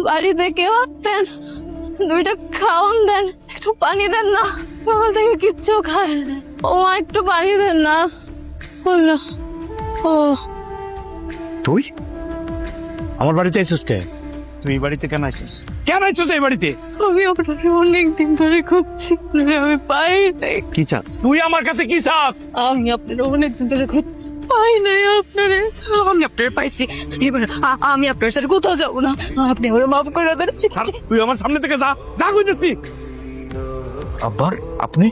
বাড়িতে কেউ আসতেন, দুইটা খাওয়ান দেন, একটু পানি দেন না। সকাল থেকে কিচ্ছু খায় না। ও মা, একটু পানি দেন না। বললো ও তুই আমার বাড়িতে আইছিস কে? তুই এই বাড়িতে কেন আইছিস? কেন আইছিস এই বাড়িতে? আমি আপনাকে অনেকদিন ধরে খুঁজছি, আমি পাই নাই। কি চাস তুই আমার কাছে? কি চাস? আমি আপনার অনেকদিন ধরে খুঁজছি, পাই নাই আপনারে। আমি আপনার পাইছি, এবার আমি আপনার সাথে কোথাও যাবো না। আপনি আমার মাফ করে দেন। ছাড়, তুই আমার সামনে থেকে যা, যা কইতেছি। আব্বা আপনি?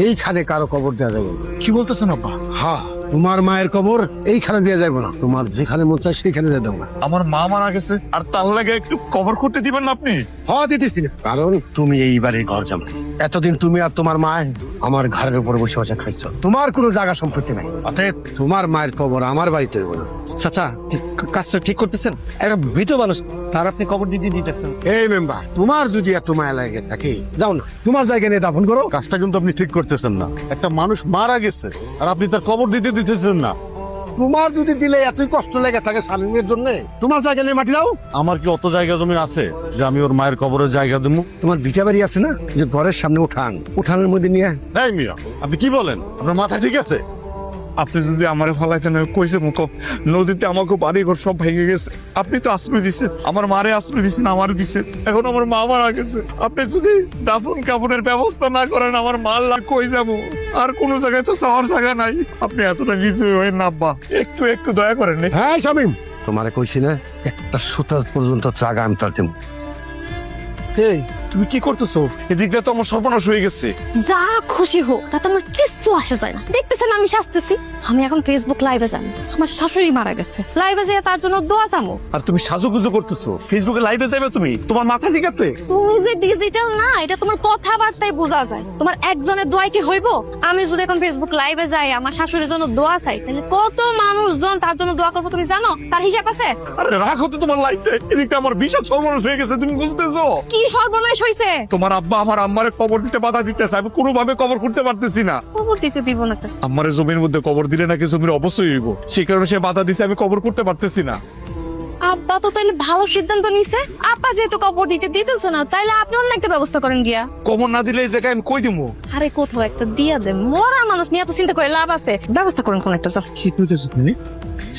এইখানে কারো কবর দেওয়া যাবে না। কি বলতেছেন আব্বা? হ্যাঁ, তোমার মায়ের কবর এইখানে দেওয়া যাবে না। তোমার যেখানে মন চায় সেইখানে দিয়ে দেবো না। আমার মা মারা গেছে আর তার লাগে একটু কভার করতে দিবেন না আপনি? হওয়া দিতেছি না, কারণ তুমি এই বাড়ির ঘর জামাই। এতদিন তুমি আর তোমার মা আমার ঘরের উপর বসে বসে খাইছো। তোমার কোনো জায়গা সম্পত্তি নাই, অতএব তোমার মায়ের কবর আমার বাড়িতে হইব না। চাচা কাজটা ঠিক করতেছেন? একটা মৃত মানুষ, তার আপনি কবর দিতে দিতেছেন। এই মেম্বার, তোমার যদি এত মায়া লাগে থাকে, যাও না তোমার জায়গা নিয়ে দাফন করো। কাজটা কিন্তু আপনি ঠিক করতেছেন না। একটা মানুষ মারা গেছে আর আপনি তার কবর দিতে দিতেছেন না। তোমার যদি দিলে এতই কষ্ট লেগে থাকে স্বামীর জন্য, তোমার জায়গা নিয়ে মাটি দাও। আমার কি অত জায়গা জমি আছে যে আমি ওর মায়ের কবরের জায়গা দেবো? তোমার ভিটা বাড়ি আছে না, যে ঘরের সামনে উঠান, উঠানের মধ্যে নিয়ে। এই মিয়া, আপনি কি বলেন? আপনার মাথা ঠিক আছে? আপনি যদি আমারে ফলাইতেন, কইছে মুখ নদীতে আমাকে বাড়ি ঘর সব ভেঙে গেছে। আপনি তো আশ্রয় দিচ্ছেন, আমার মারে আশ্রয় দিচ্ছেন, আমারে দিচ্ছেন। এখন আমার মা মারা গেছে, আপনি যদি দাফন কাপড়ের ব্যবস্থা না করেন, আমার মাল লাগ কই যাবো? আর কোনো জায়গায় তো যাওয়ার জায়গা নাই। আপনি এতটা নির্দয় হয়ে না আব্বা, একটু একটু দয়া করেন। হ্যাঁ শামিম, তোমারে কইছি না, একটা সুতা পর্যন্ত জায়গা আমি তার দেবো। এই তুমি কি করতেছো? এদিকটা তো আমার সর্বনাশ হয়ে গেছে। যা খুশি হোক, তাতে আমার কিচ্ছু আসে যায় না। দেখতেছেন আমি শাস্তেছি। আমি এখন ফেসবুক লাইভে যাবো, আমার শাশুড়ি মারা গেছে, লাইভে যেয়ে তার জন্য দোয়া চামো। আর তুমি সাজুগুজু করতেছো, ফেসবুকে লাইভে যাবে তুমি? তোমার মাথা ঠিক আছে? তুমি যে ডিজিটাল না, এটা তোমার কথাবার্তায় বোঝা যায়। তোমার একজনের দোয়াই কি হইব? আমি যদি এখন ফেসবুক লাইভে যাই, আমার শাশুড়ির জন্য দোয়া চাই, তাহলে কত মানুষজন তার জন্য দোয়া করবো, তুমি জানো? তার হিসাব আছে? আরে রাখো তো তোমার লাইফে, এদিকটা আমার বিশাল সর্বনাশ হয়ে গেছে, তুমি বুঝতেছো? কি সর্বনাশ হইছে? তোমার আব্বা আমার আম্মারে কবর দিতে বাধা দিতেছে, আমি কোনোভাবে কবর করতে পারতেছি না। খবর দিতে দিব না তো। আম্মারে জমির মধ্যে কবর দিলে নাকি জমির অবশ্যই হইব, সেই কারণে সে বাধা দিছে, আমি কবর করতে পারতেছি না। আব্বা তো তাইলে ভালো সিদ্ধান্ত নিছে। আব্বা যেহেতু কবর দিতে দিতেছে না, তাইলে আপনি অন্য একটা ব্যবস্থা করেন গিয়া। কবর না দিলে এই জায়গায় আমি কই দিমু? আরে কোথাও একটা দিয়া দেন, মরা মানুষ নিয়ে এত চিন্তা করে লাভ আছে? ব্যবস্থা করেন কোন একটা। যান, কি কইতেছো তুমি?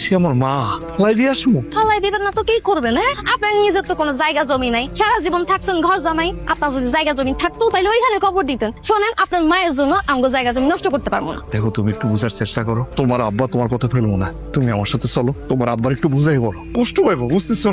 সে আমার মা, লাই দিয়ে আসবো? ফালাই দিবেন না তো কি করবেন? হ্যাঁ, আপনার নিজের তো কোনো জায়গা জমি নাই, সারা জীবন থাকছেন ঘর জামাই। আপনার যদি জায়গা জমি থাকতো, তাহলে ওইখানে কবর দিতেন। শোনেন, আপনার মায়ের জন্য আমগো জায়গা জমি নষ্ট করতে পারবো না। দেখো, তুমি একটু বুঝার চেষ্টা করো। তোমার আব্বা তোমার কথা ফেলবো না, তুমি আমার সাথে চলো, তোমার আব্বার একটু বুঝাই বলো, কষ্ট পাইবো, বুঝতেছো?